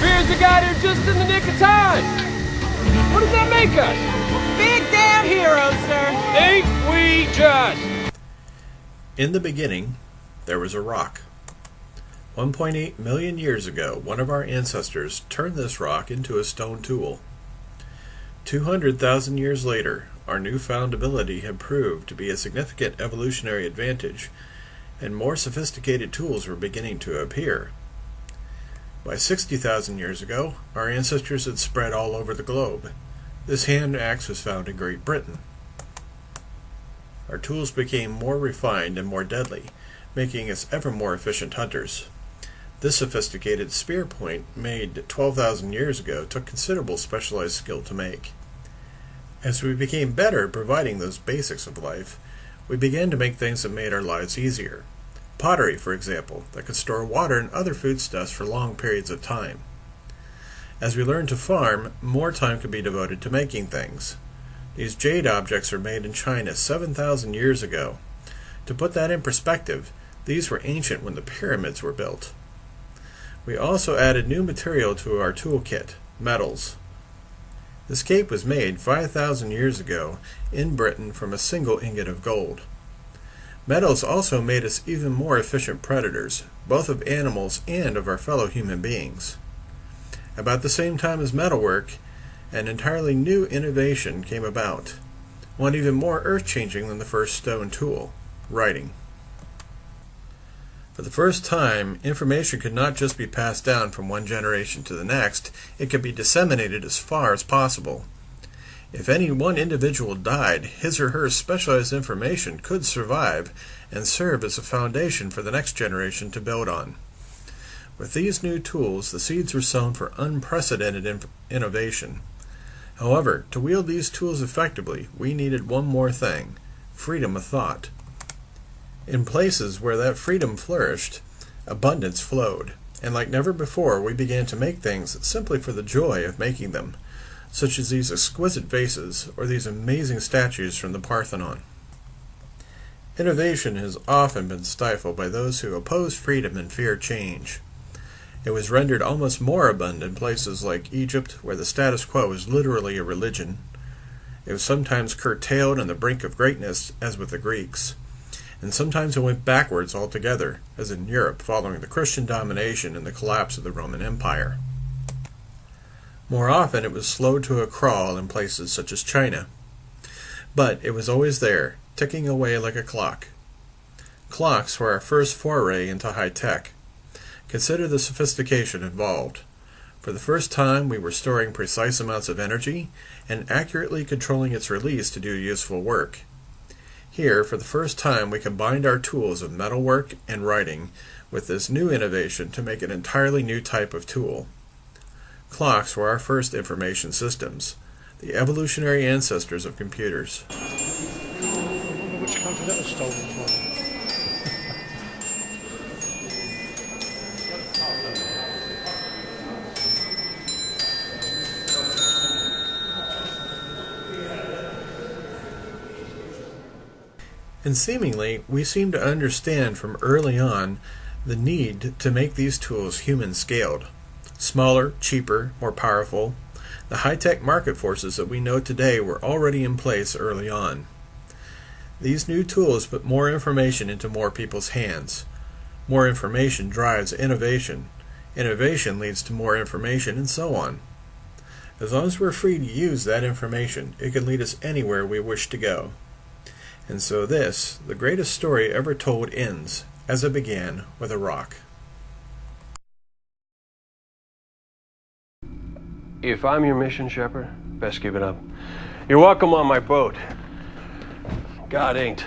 Appears you got here just in the nick of time. What does that make us? Big damn heroes, sir. Ain't we just? In the beginning, there was a rock. 1.8 million years ago, one of our ancestors turned this rock into a stone tool. 200,000 years later, our newfound ability had proved to be a significant evolutionary advantage, and more sophisticated tools were beginning to appear. By 60,000 years ago, our ancestors had spread all over the globe. This hand axe was found in Great Britain. Our tools became more refined and more deadly, making us ever more efficient hunters. This sophisticated spear point, made 12,000 years ago, took considerable specialized skill to make. As we became better at providing those basics of life, we began to make things that made our lives easier. Pottery, for example, that could store water and other foodstuffs for long periods of time. As we learned to farm, more time could be devoted to making things. These jade objects were made in China 7,000 years ago. To put that in perspective, these were ancient when the pyramids were built. We also added new material to our toolkit, metals. This cape was made 5,000 years ago in Britain from a single ingot of gold. Metals also made us even more efficient predators, both of animals and of our fellow human beings. About the same time as metalwork, an entirely new innovation came about, one even more earth-changing than the first stone tool, writing. For the first time, information could not just be passed down from one generation to the next, it could be disseminated as far as possible. If any one individual died, his or her specialized information could survive and serve as a foundation for the next generation to build on. With these new tools, the seeds were sown for unprecedented innovation. However, to wield these tools effectively, we needed one more thing: freedom of thought. In places where that freedom flourished, abundance flowed, and like never before we began to make things simply for the joy of making them, such as these exquisite vases or these amazing statues from the Parthenon. Innovation has often been stifled by those who oppose freedom and fear change. It was rendered almost more abundant in places like Egypt, where the status quo is literally a religion. It was sometimes curtailed on the brink of greatness, as with the Greeks. And sometimes it went backwards altogether, as in Europe following the Christian domination and the collapse of the Roman Empire. More often it was slowed to a crawl in places such as China. But it was always there, ticking away like a clock. Clocks were our first foray into high tech. Consider the sophistication involved. For the first time, we were storing precise amounts of energy and accurately controlling its release to do useful work. Here, for the first time, we combined our tools of metalwork and writing with this new innovation to make an entirely new type of tool. Clocks were our first information systems, the evolutionary ancestors of computers. I wonder which country that was stolen from. And seemingly, we seem to understand from early on the need to make these tools human-scaled. Smaller, cheaper, more powerful. The high-tech market forces that we know today were already in place early on. These new tools put more information into more people's hands. More information drives innovation. Innovation leads to more information, and so on. As long as we're free to use that information, it can lead us anywhere we wish to go. And so this, the greatest story ever told, ends, as it began, with a rock. If I'm your mission shepherd, best give it up. You're welcome on my boat. God ain't.